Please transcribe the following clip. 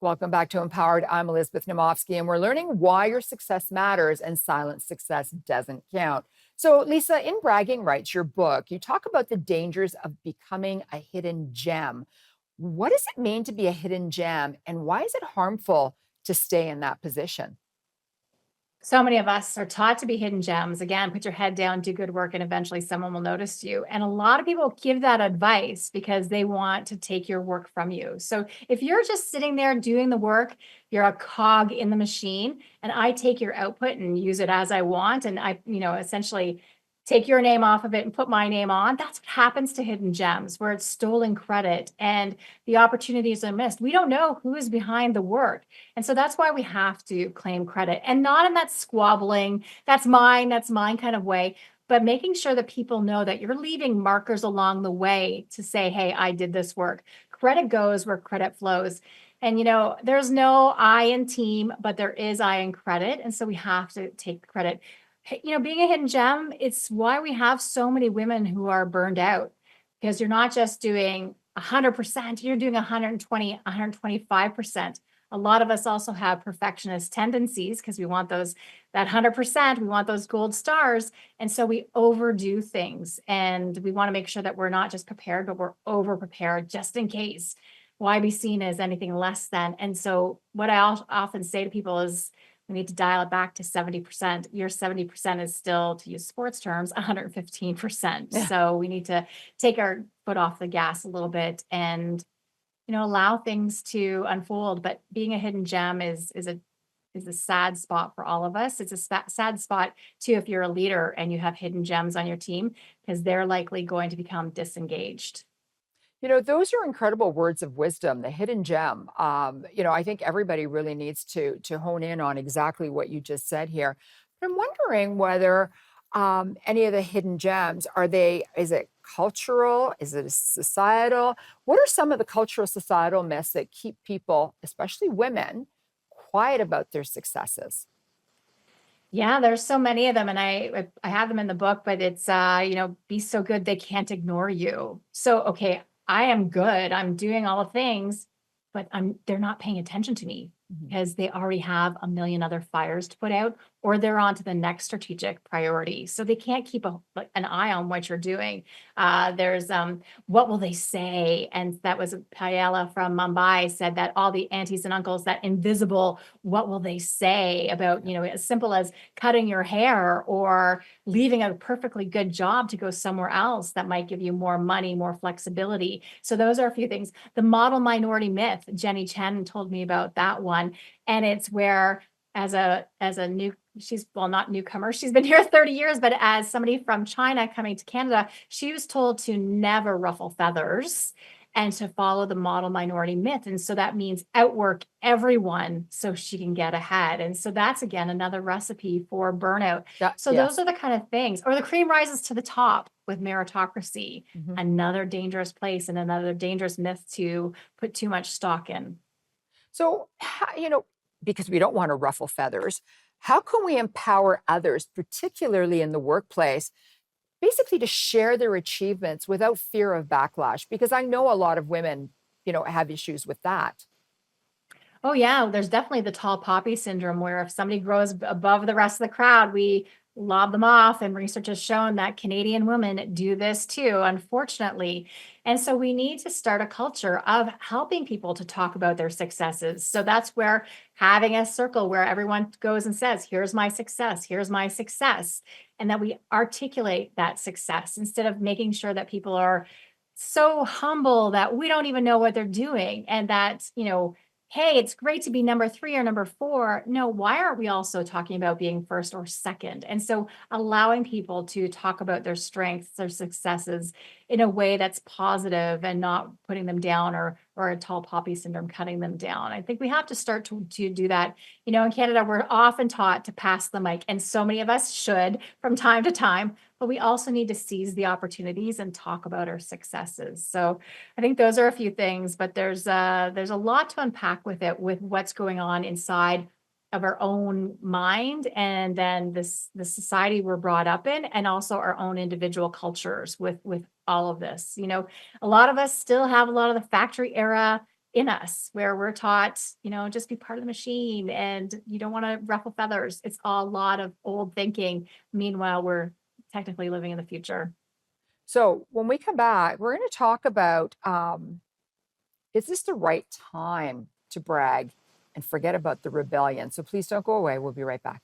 Welcome back to Empowered. I'm Elizabeth Namofsky, and we're learning why your success matters and silent success doesn't count. So, Lisa, in Bragging Rights, your book, you talk about the dangers of becoming a hidden gem. What does it mean to be a hidden gem, and why is it harmful to stay in that position? So many of us are taught to be hidden gems. Again, put your head down, do good work, and eventually someone will notice you. And a lot of people give that advice because they want to take your work from you. So if you're just sitting there doing the work, you're a cog in the machine, and I take your output and use it as I want. And I, essentially take your name off of it and put my name on. That's what happens to hidden gems, where it's stolen credit and the opportunities are missed. We don't know who is behind the work. And so that's why we have to claim credit, and not in that squabbling, that's mine kind of way, but making sure that people know that you're leaving markers along the way to say, hey, I did this work. Credit goes where credit flows. And, there's no I in team, but there is I in credit. And so we have to take credit. Being a hidden gem, it's why we have so many women who are burned out, because you're not just doing 100%, you're doing 120, 125%. A lot of us also have perfectionist tendencies because we want that 100%, we want those gold stars. And so we overdo things, and we want to make sure that we're not just prepared, but we're over prepared just in case. Why be seen as anything less than? And so what I often say to people is, we need to dial it back to 70%. Your 70% is still, to use sports terms, 115%. Yeah. So we need to take our foot off the gas a little bit and allow things to unfold. But being a hidden gem is a sad spot for all of us. It's a sad spot too if you're a leader and you have hidden gems on your team, because they're likely going to become disengaged. Those are incredible words of wisdom, the hidden gem. I think everybody really needs to hone in on exactly what you just said here. But I'm wondering whether any of the hidden gems is it cultural? Is it societal? What are some of the cultural societal myths that keep people, especially women, quiet about their successes? Yeah, there's so many of them, and I have them in the book, but it's be so good they can't ignore you. So okay, I am good. I'm doing all the things, but they're not paying attention to me Mhm. because they already have a million other fires to put out, or they're on to the next strategic priority. So they can't keep an eye on what you're doing. There's what will they say? And that was Paella from Mumbai said that all the aunties and uncles, that invisible, what will they say about, as simple as cutting your hair or leaving a perfectly good job to go somewhere else that might give you more money, more flexibility. So those are a few things. The model minority myth, Jenny Chen told me about that one. And it's where as a new, she's, well, not newcomer, she's been here 30 years, but as somebody from China coming to Canada, she was told to never ruffle feathers and to follow the model minority myth. And so that means outwork everyone so she can get ahead. And so that's again another recipe for burnout. Yeah, So those yes. are the kind of things, or the cream rises to the top with meritocracy, Mhm. another dangerous place and another dangerous myth to put too much stock in. So, because we don't want to ruffle feathers, how can we empower others, particularly in the workplace, basically to share their achievements without fear of backlash? Because I know a lot of women, have issues with that. Oh yeah, there's definitely the tall poppy syndrome, where if somebody grows above the rest of the crowd, we lob them off. And research has shown that Canadian women do this too, unfortunately. And so we need to start a culture of helping people to talk about their successes. So that's where having a circle where everyone goes and says, here's my success, here's my success. And that we articulate that success instead of making sure that people are so humble that we don't even know what they're doing. And that, hey, it's great to be number three or number four. No, why aren't we also talking about being first or second? And so allowing people to talk about their strengths, their successes in a way that's positive and not putting them down, or a tall poppy syndrome, cutting them down. I think we have to start to do that. In Canada, we're often taught to pass the mic, and so many of us should from time to time, but we also need to seize the opportunities and talk about our successes. So I think those are a few things, but there's a lot to unpack with it, with what's going on inside of our own mind, and then the society we're brought up in, and also our own individual cultures with all of this. A lot of us still have a lot of the factory era in us where we're taught, just be part of the machine and you don't want to ruffle feathers. It's a lot of old thinking. Meanwhile, we're technically living in the future. So when we come back, we're going to talk about is this the right time to brag and forget about the rebellion? So please don't go away. We'll be right back.